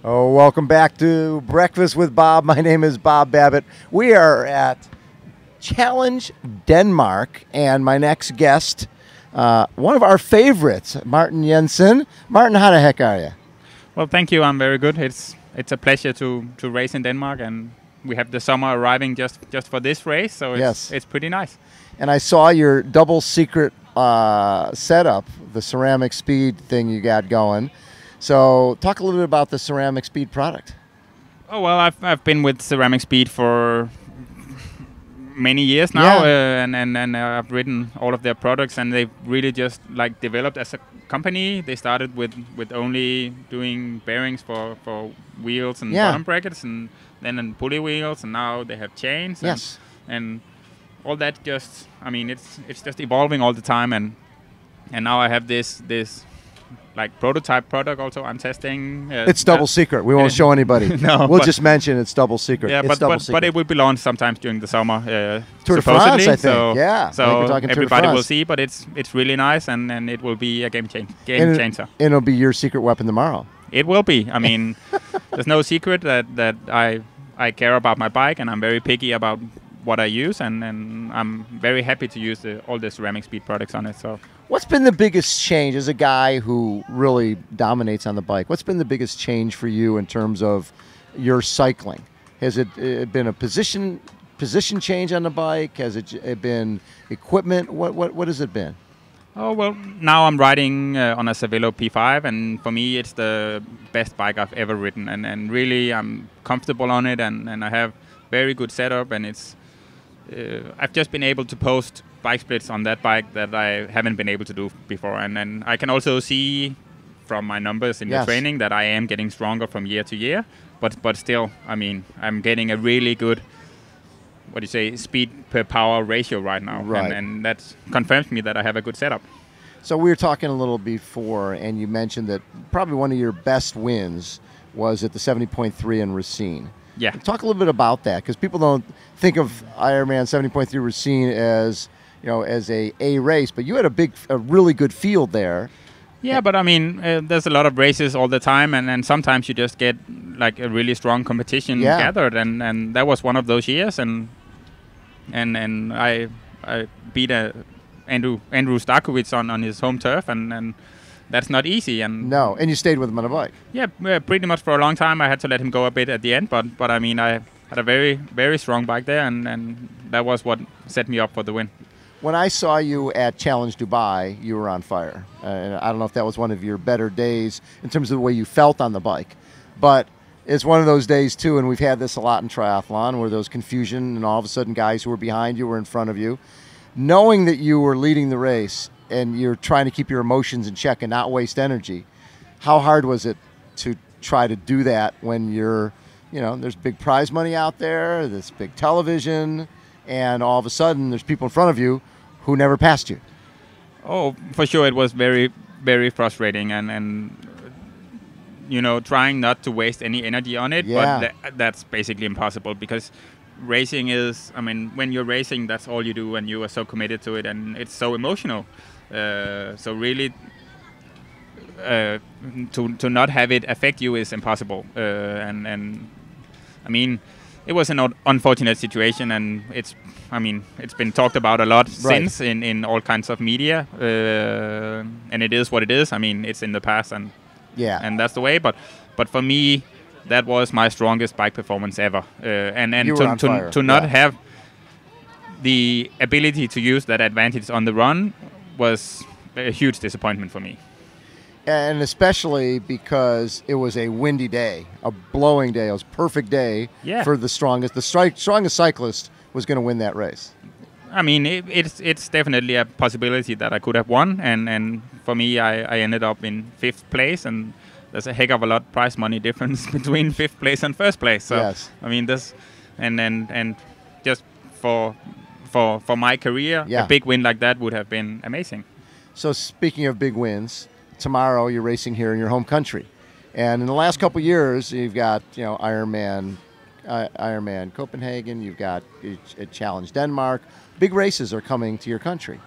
Oh, welcome back to Breakfast with Bob. My name is Bob Babbitt. We are at Challenge Denmark, and my next guest, one of our favorites, Martin Jensen. Martin, how the heck are you? Well, thank you. I'm very good. It's a pleasure to race in Denmark, and we have the summer arriving just for this race, so it's pretty nice. And I saw your double secret setup, the ceramic speed thing you got going. So talk a little bit about the ceramic speed product. Oh well, I've been with Ceramic Speed for many years now, and I've ridden all of their products, and they've really just like developed as a company. They started with only doing bearings for wheels and bottom brackets, and then pulley wheels, and now they have chains. And all that just, I mean, it's just evolving all the time, and now I have this like prototype product also I'm testing. It's double secret. We won't show anybody. No, we'll just mention it's double secret. Yeah, it's but it will be launched sometimes during the summer. Tour de France, I think. So everybody will see. But it's really nice, and it will be a game changer. And it'll be your secret weapon tomorrow. It will be. I mean, there's no secret that I care about my bike, and I'm very picky about what I use, and I'm very happy to use all the Ceramic Speed products on it. So. What's been the biggest change as a guy who really dominates on the bike? What's been the biggest change for you in terms of your cycling? Has it been a position change on the bike? Has it been equipment? What has it been? Oh, well, now I'm riding on a Cervelo P5, and for me it's the best bike I've ever ridden, and really I'm comfortable on it, and I have very good setup, and it's I've just been able to post bike splits on that bike that I haven't been able to do before, and I can also see from my numbers in the training that I am getting stronger from year to year, but still, I mean, I'm getting a really good, speed per power ratio right now, and that confirms me that I have a good setup. So we were talking a little before, and you mentioned that probably one of your best wins was at the 70.3 in Racine. Yeah. Talk a little bit about that, because people don't think of Ironman 70.3 Racine as, as a race, but you had a really good field there. Yeah, but I mean, there's a lot of races all the time, and sometimes you just get like a really strong competition gathered, and that was one of those years, and I beat Andrew Starkowitz on his home turf, and that's not easy. And you stayed with him on a bike. Yeah, pretty much for a long time. I had to let him go a bit at the end, but I mean, I had a very, very strong bike there, and that was what set me up for the win. When I saw you at Challenge Dubai, you were on fire. And I don't know if that was one of your better days in terms of the way you felt on the bike, but it's one of those days too, and we've had this a lot in triathlon, where there was confusion, and all of a sudden guys who were behind you were in front of you. Knowing that you were leading the race and you're trying to keep your emotions in check and not waste energy, how hard was it to try to do that when you're, there's big prize money out there, this big television, and all of a sudden there's people in front of you who never passed you? Oh, for sure, it was very, very frustrating, and trying not to waste any energy on it, but that's basically impossible, because racing is, I mean, when you're racing, that's all you do, and you are so committed to it, and it's so emotional. So really, to not have it affect you is impossible. And I mean, it was an unfortunate situation, and it's been talked about a lot since in all kinds of media, and it is what it is. I mean, it's in the past, and that's the way. But for me, that was my strongest bike performance ever, and to not have the ability to use that advantage on the run was a huge disappointment for me. And especially because it was a windy day, a blowing day. It was a perfect day for the strongest. The strongest cyclist was going to win that race. I mean, it's definitely a possibility that I could have won, and for me, I ended up in 5th place, and there's a heck of a lot prize money difference between 5th place and 1st place. So I mean, this and just for my career, a big win like that would have been amazing. So speaking of big wins, tomorrow you're racing here in your home country, and in the last couple of years, you've got Ironman Copenhagen, you've got a Challenge Denmark. Big races are coming to your country.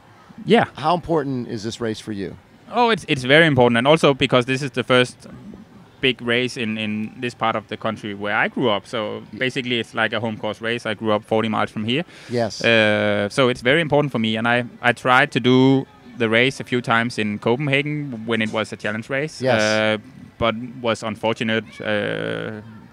Yeah. How important is this race for you? Oh, it's very important, and also because this is the first big race in this part of the country where I grew up. So basically, it's like a home course race. I grew up 40 miles from here. Yes. So it's very important for me, and I tried to do the race a few times in Copenhagen when it was a challenge race. Yes. But was unfortunate.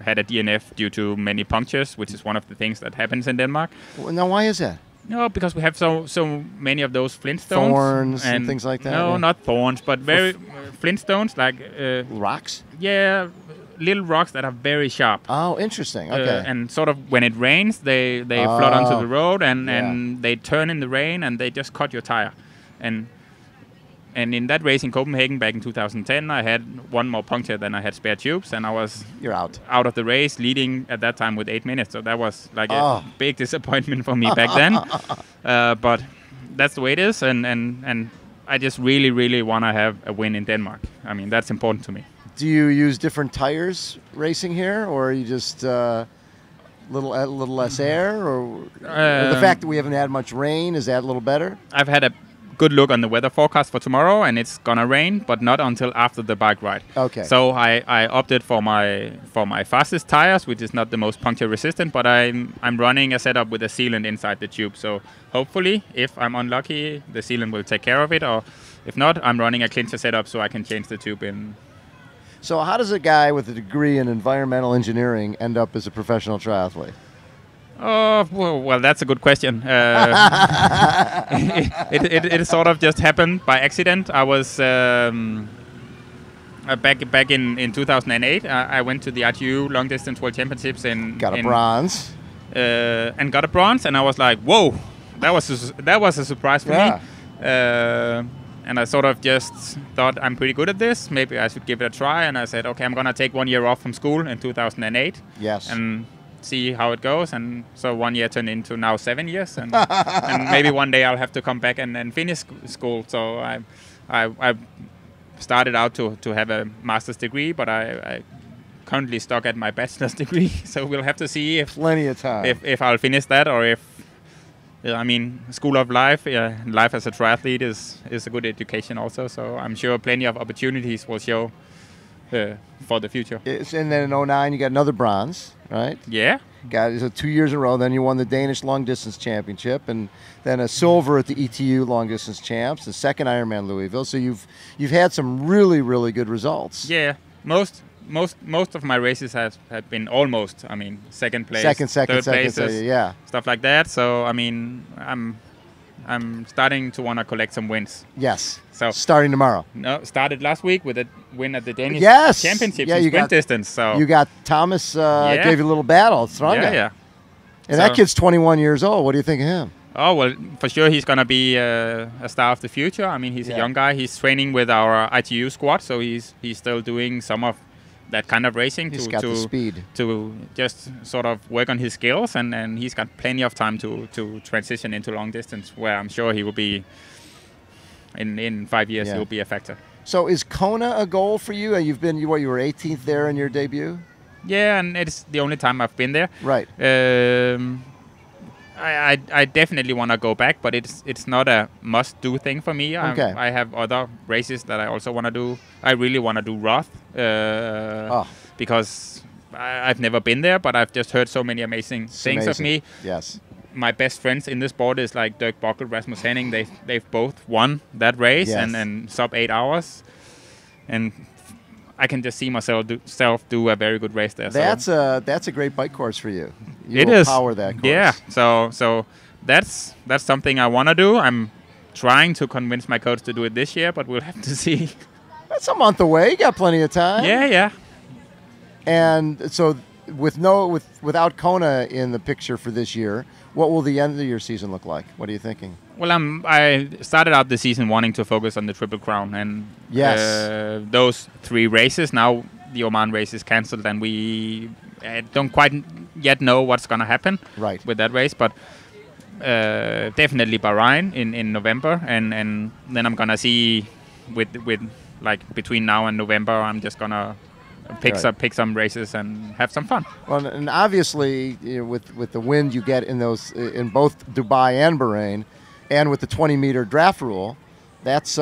Had a DNF due to many punctures, which is one of the things that happens in Denmark. Well, now, why is that? No, because we have so many of those flintstones. Thorns and things like that? No, not thorns, but very flintstones, like... rocks? Yeah, little rocks that are very sharp. Oh, interesting. Okay. And sort of when it rains, they flood onto the road, and they turn in the rain, and they just cut your tire. And in that race in Copenhagen back in 2010, I had one more puncture than I had spare tubes, and I was out of the race, leading at that time with 8 minutes. So that was like a big disappointment for me back then. But that's the way it is, and I just really, really want to have a win in Denmark. I mean, that's important to me. Do you use different tires racing here, or are you just little less air, or the fact that we haven't had much rain, is that a little better? I've had a good look on the weather forecast for tomorrow, and it's gonna rain, but not until after the bike ride. Okay. So I opted for my fastest tires, which is not the most puncture resistant, but I'm running a setup with a sealant inside the tube. So hopefully, if I'm unlucky, the sealant will take care of it, or if not, I'm running a clincher setup so I can change the tube in. So how does a guy with a degree in environmental engineering end up as a professional triathlete? Oh, well, that's a good question. It sort of just happened by accident. I was back in 2008. I went to the ITU Long Distance World Championships got a bronze. And got a bronze, and I was like, whoa, that was a surprise for me. And I sort of just thought, I'm pretty good at this. Maybe I should give it a try. And I said, okay, I'm gonna take 1 year off from school in 2008. Yes. And see how it goes, and so 1 year turned into now 7 years, and maybe one day I'll have to come back and finish school. So I started out to have a master's degree, but I currently stuck at my bachelor's degree. So we'll have to see if plenty of time if I'll finish that, or if I mean, School of Life, life as a triathlete is a good education also. So I'm sure plenty of opportunities will show for the future. And then in 2009 you got another bronze, right? Yeah. Got so 2 years in a row. Then you won the Danish Long Distance Championship, and then a silver at the ETU Long Distance Champs, the second Ironman Louisville. So you've had some really, really good results. Yeah, most of my races have been almost. I mean, second place, third place, stuff like that. So I mean, I'm starting to want to collect some wins. Yes. So starting tomorrow. No, started last week with a win at the Danish Championships in sprint distance. So you got Thomas gave you a little battle. Yeah. And that kid's 21 years old. What do you think of him? Oh, well, for sure he's going to be a star of the future. I mean, he's a young guy. He's training with our ITU squad, so he's still doing some of that kind of racing the speed to just sort of work on his skills, and he's got plenty of time to transition into long distance, where I'm sure he will be in 5 years. He will be a factor. So is Kona a goal for you? You were 18th there in your debut? Yeah, and it's the only time I've been there. Right. I definitely want to go back, but it's not a must-do thing for me. Okay. I have other races that I also want to do. I really want to do Roth because I've never been there, but I've just heard so many amazing things of me. Yes. My best friends in the sport is like Dirk Bockel, Rasmus Henning. They've both won that race and sub 8 hours, and I can just see myself do a very good race there. That's a great bike course for you. It is. Power that course. Yeah. So that's something I want to do. I'm trying to convince my coach to do it this year, but we'll have to see. That's a month away. You got plenty of time. Yeah. And so without Kona in the picture for this year, what will the end of your season look like? What are you thinking? Well, I started out the season wanting to focus on the Triple Crown, and those 3 races. Now the Oman race is cancelled, and we don't quite yet know what's going to happen with that race. But definitely Bahrain in November, and then I'm going to see with like between now and November, I'm just going to pick some races and have some fun. Well, and obviously, with the wind you get in those in both Dubai and Bahrain, and with the 20-meter draft rule, that's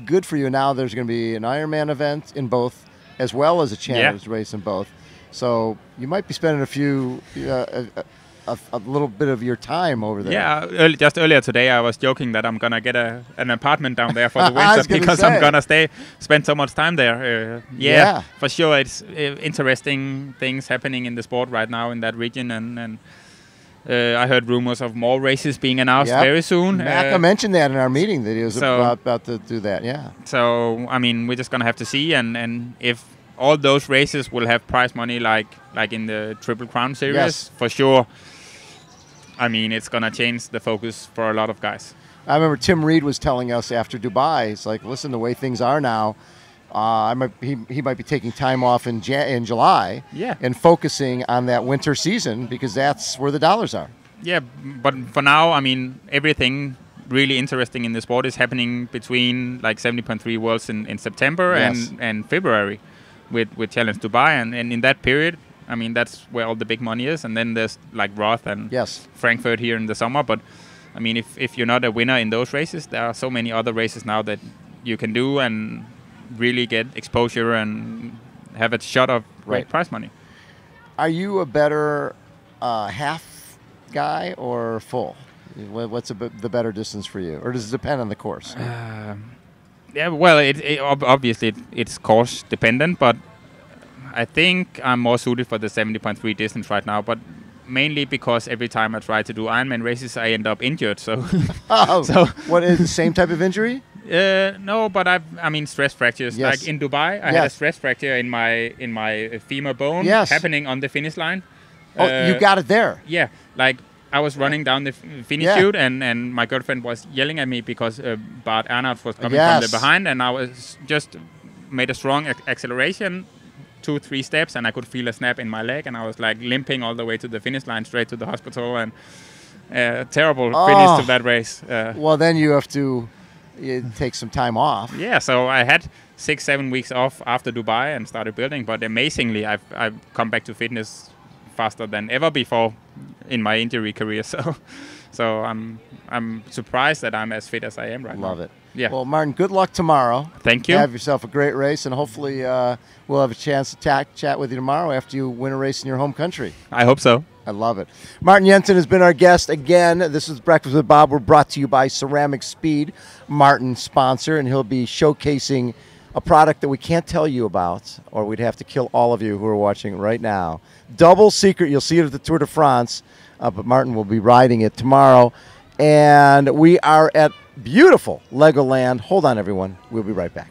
good for you. Now there's going to be an Ironman event in both as well as a challenge race in both. So you might be spending a little bit of your time over there. Yeah, just earlier today I was joking that I'm gonna get an apartment down there for the winter because I'm gonna spend so much time there. Yeah, for sure. It's interesting things happening in the sport right now in that region, and I heard rumors of more races being announced very soon. Maka mentioned that in our meeting that he was about to do that. Yeah. So I mean, we're just gonna have to see, and if all those races will have prize money like in the Triple Crown series, for sure. I mean, it's going to change the focus for a lot of guys. I remember Tim Reed was telling us after Dubai, it's like, listen, the way things are now, he might be taking time off in July and focusing on that winter season because that's where the dollars are. Yeah, but for now, I mean, everything really interesting in the sport is happening between like 70.3 Worlds in September and February with Challenge Dubai. And in that period, I mean, that's where all the big money is. And then there's like Roth and Frankfurt here in the summer. But, I mean, if you're not a winner in those races, there are so many other races now that you can do and really get exposure and have a shot of great prize money. Are you a better half guy or full? What's the better distance for you? Or does it depend on the course? Yeah, well, obviously it's course dependent, but I think I'm more suited for the 70.3 distance right now, but mainly because every time I try to do Ironman races, I end up injured. So, what is the same type of injury? No, but I mean stress fractures. Yes. Like in Dubai, I had a stress fracture in my femur bone happening on the finish line. Oh, you got it there? Yeah, like I was running down the finish chute, and my girlfriend was yelling at me because Bart Arnouts was coming from the behind, and I was just made a strong acceleration. 2-3 steps, and I could feel a snap in my leg, and I was like limping all the way to the finish line, straight to the hospital, and terrible finish to that race. Well, then you have to take some time off. Yeah, so I had 6-7 weeks off after Dubai and started building, but amazingly, I've come back to fitness faster than ever before in my injury career. So I'm surprised that I'm as fit as I am right now. Love it. Yeah. Well, Martin, good luck tomorrow. Thank you. Have yourself a great race, and hopefully we'll have a chance to chat with you tomorrow after you win a race in your home country. I hope so. I love it. Martin Jensen has been our guest again. This is Breakfast with Bob. We're brought to you by Ceramic Speed, Martin's sponsor, and he'll be showcasing a product that we can't tell you about, or we'd have to kill all of you who are watching right now. Double secret. You'll see it at the Tour de France, but Martin will be riding it tomorrow. And we are at beautiful LEGOLAND. Hold on, everyone. We'll be right back.